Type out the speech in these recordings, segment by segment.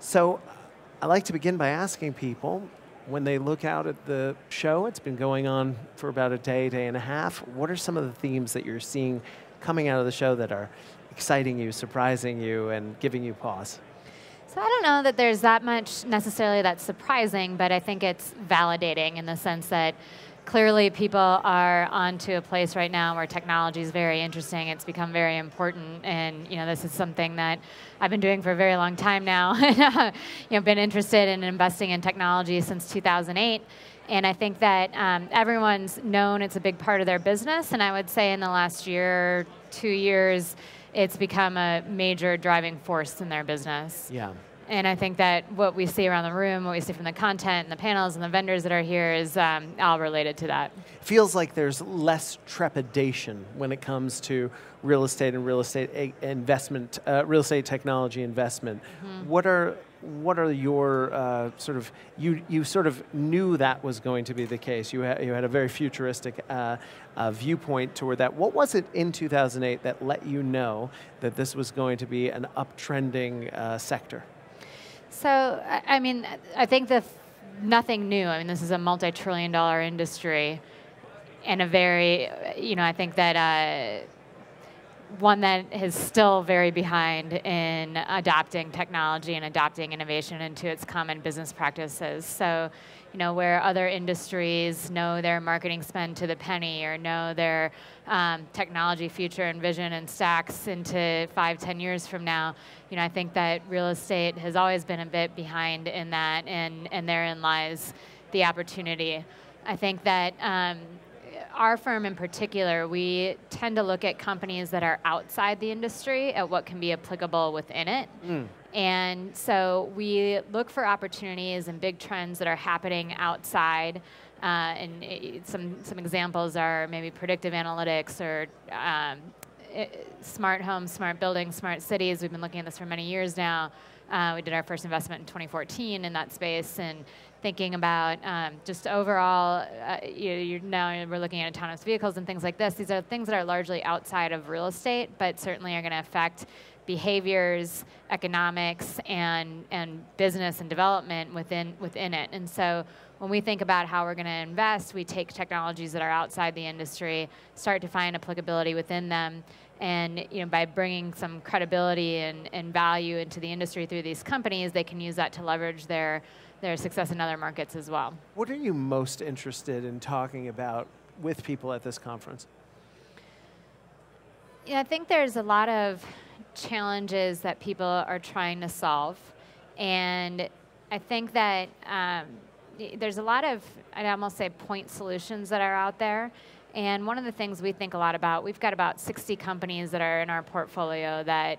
So I like to begin by asking people, when they look out at the show, it's been going on for about a day, day and a half, what are some of the themes that you're seeing coming out of the show that are exciting you, surprising you, and giving you pause? So I don't know that there's that much necessarily that's surprising, but I think it's validating in the sense that clearly people are onto a place right now where technology is very interesting. It's become very important, and this is something that I've been doing for a very long time now. Been interested in investing in technology since 2008. And I think that everyone's known it's a big part of their business, and I would say in the last year, 2 years, it's become a major driving force in their business. Yeah. And I think that what we see around the room, what we see from the content and the panels and the vendors that are here is all related to that. Feels like there's less trepidation when it comes to real estate and real estate investment, real estate technology investment. Mm-hmm. What are your you sort of knew that was going to be the case. You had a very futuristic viewpoint toward that. What was it in 2008 that let you know that this was going to be an uptrending sector? So, I think nothing new. This is a multi-trillion-dollar industry, and a very, I think that one that is still very behind in adopting technology and adopting innovation into its common business practices. So, where other industries know their marketing spend to the penny or know their technology future and vision and stacks into 5-10 years from now, I think that real estate has always been a bit behind in that, and therein lies the opportunity. I think that our firm in particular, we tend to look at companies that are outside the industry at what can be applicable within it. Mm. And so we look for opportunities and big trends that are happening outside. And some examples are maybe predictive analytics or smart homes, smart buildings, smart cities. We've been looking at this for many years now. We did our first investment in 2014 in that space, and thinking about just overall, now we're looking at autonomous vehicles and things like this. These are things that are largely outside of real estate, but certainly are going to affect behaviors, economics, and business and development within it. And so when we think about how we're going to invest, we take technologies that are outside the industry, start to find applicability within them, and by bringing some credibility and value into the industry through these companies, they can use that to leverage their success in other markets as well. What are you most interested in talking about with people at this conference? I think there's a lot of challenges that people are trying to solve, and I think that there's a lot of, I'd almost say, point solutions that are out there. And one of the things we think a lot about, we've got about 60 companies that are in our portfolio that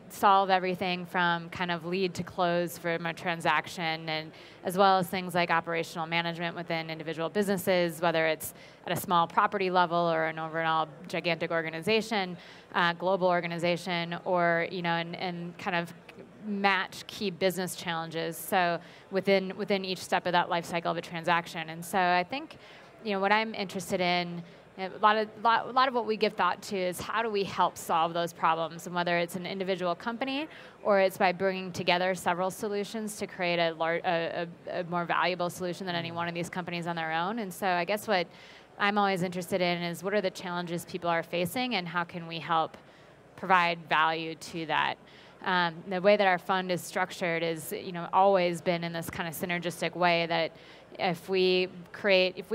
solve everything from kind of lead to close from a transaction, and as well as things like operational management within individual businesses, whether it's at a small property level or an overall gigantic organization, global organization, or and kind of match key business challenges. So within each step of that life cycle of a transaction. And so I think what I'm interested in, a lot of what we give thought to is how do we help solve those problems, and whether it's an individual company or it's by bringing together several solutions to create a more valuable solution than any one of these companies on their own. And so I guess what I'm always interested in is what are the challenges people are facing and how can we help provide value to that. The way that our fund is structured is, always been in this kind of synergistic way that if we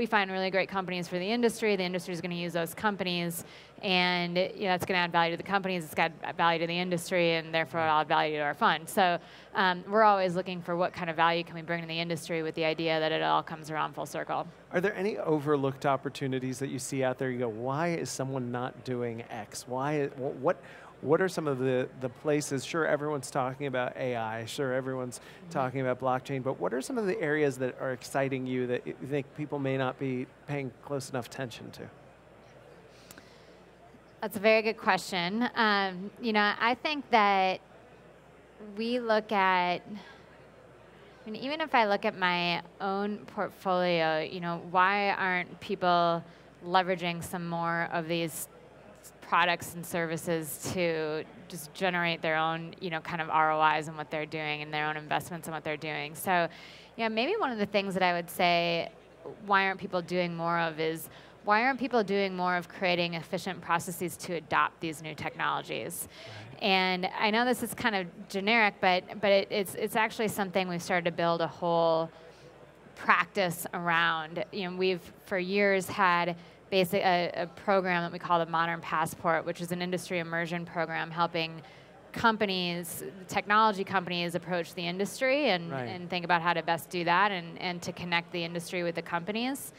find really great companies for the industry is going to use those companies, and it's going to add value to the companies, it's got value to the industry, and therefore it'll add value to our fund. So we're always looking for what kind of value can we bring to the industry with the idea that it all comes around full circle. Are there any overlooked opportunities that you see out there? You go, why is someone not doing X? What are some of the places? Sure, everyone's talking about AI. Sure, everyone's talking about blockchain. But what are some of the areas that are exciting you that you think people may not be paying close enough attention to? That's a very good question. I think that we look at, even if I look at my own portfolio, why aren't people leveraging some more of these products and services to just generate their own, kind of ROIs and what they're doing and their own investments and what they're doing. So, maybe one of the things that I would say, why aren't people doing more of is, why aren't people doing more of creating efficient processes to adopt these new technologies? Right. And I know this is kind of generic, but it's actually something we've started to build a whole practice around. We've for years had a program that we call the Moderne Passport, which is an industry immersion program helping companies, technology companies, approach the industry and think about how to best do that and to connect the industry with the companies.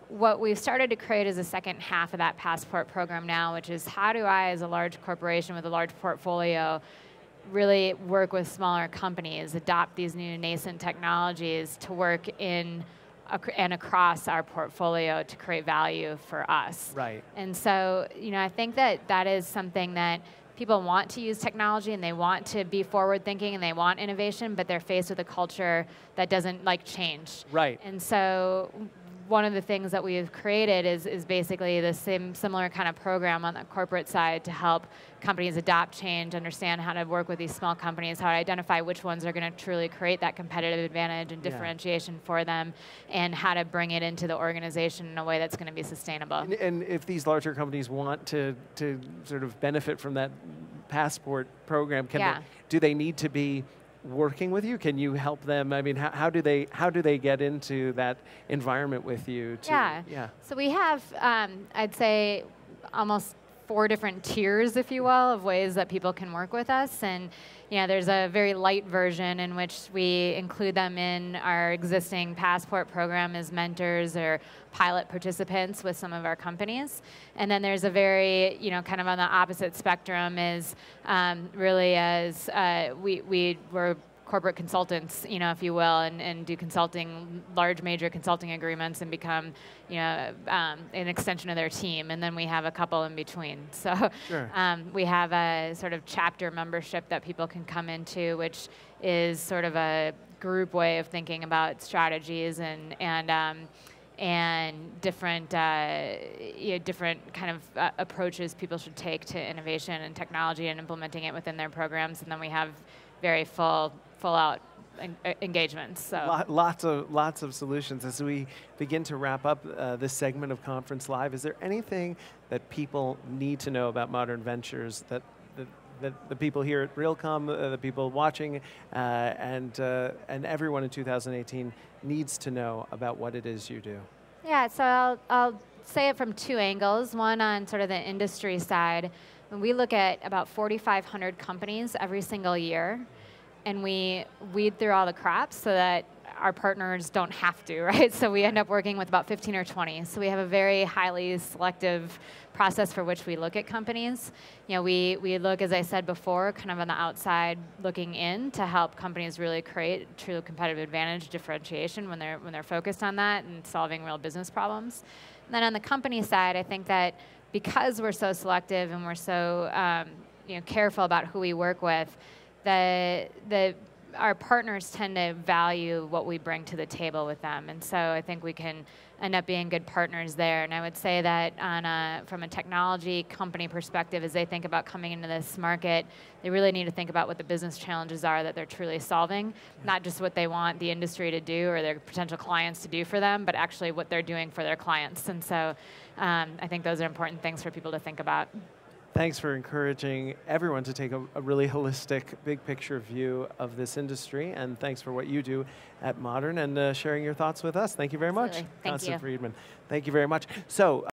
What we've started to create is a second half of that passport program now, which is how do I, as a large corporation with a large portfolio, really work with smaller companies, adopt these new nascent technologies to work in and across our portfolio to create value for us. Right. And so, I think that is something that people want to use technology and they want to be forward thinking and they want innovation, but they're faced with a culture that doesn't like change. Right. And so one of the things that we've created is basically the similar kind of program on the corporate side to help companies adopt change, understand how to work with these small companies, how to identify which ones are going to truly create that competitive advantage and differentiation for them, and how to bring it into the organization in a way that's going to be sustainable. And if these larger companies want to sort of benefit from that passport program, do they need to be working with you? Can you help them? I mean, how do they get into that environment with you? So we have, I'd say, almost 4 different tiers, if you will, of ways that people can work with us. And there's a very light version in which we include them in our existing passport program as mentors or pilot participants with some of our companies. And then there's a very, kind of on the opposite spectrum is really as we're corporate consultants, if you will, and do consulting, large major consulting agreements and become, an extension of their team. And then we have a couple in between. So we have a sort of chapter membership that people can come into, which is sort of a group way of thinking about strategies and different different kind of approaches people should take to innovation and technology and implementing it within their programs. And then we have very full out engagements. So lots of solutions. As we begin to wrap up this segment of Conference Live, is there anything that people need to know about Moderne Ventures that the people here at Realcomm, the people watching, and everyone in 2018 needs to know about what it is you do? Yeah, so I'll say it from 2 angles. One on sort of the industry side. When we look at about 4,500 companies every single year, and we weed through all the crops so that our partners don't have to, right? So we end up working with about 15 or 20. So we have a very highly selective process for which we look at companies. We look, as I said before, kind of on the outside looking in to help companies really create true competitive advantage, differentiation when they're focused on that and solving real business problems. And then on the company side, I think that because we're so selective and we're so careful about who we work with, our partners tend to value what we bring to the table with them. And so I think we can end up being good partners there. And I would say that from a technology company perspective, as they think about coming into this market, they really need to think about what the business challenges are that they're truly solving, not just what they want the industry to do or their potential clients to do for them, but actually what they're doing for their clients. And so I think those are important things for people to think about. Thanks for encouraging everyone to take a really holistic, big picture view of this industry, and thanks for what you do at Moderne and sharing your thoughts with us. Thank you very much. Thank Constance you. Freedman. Thank you very much. So.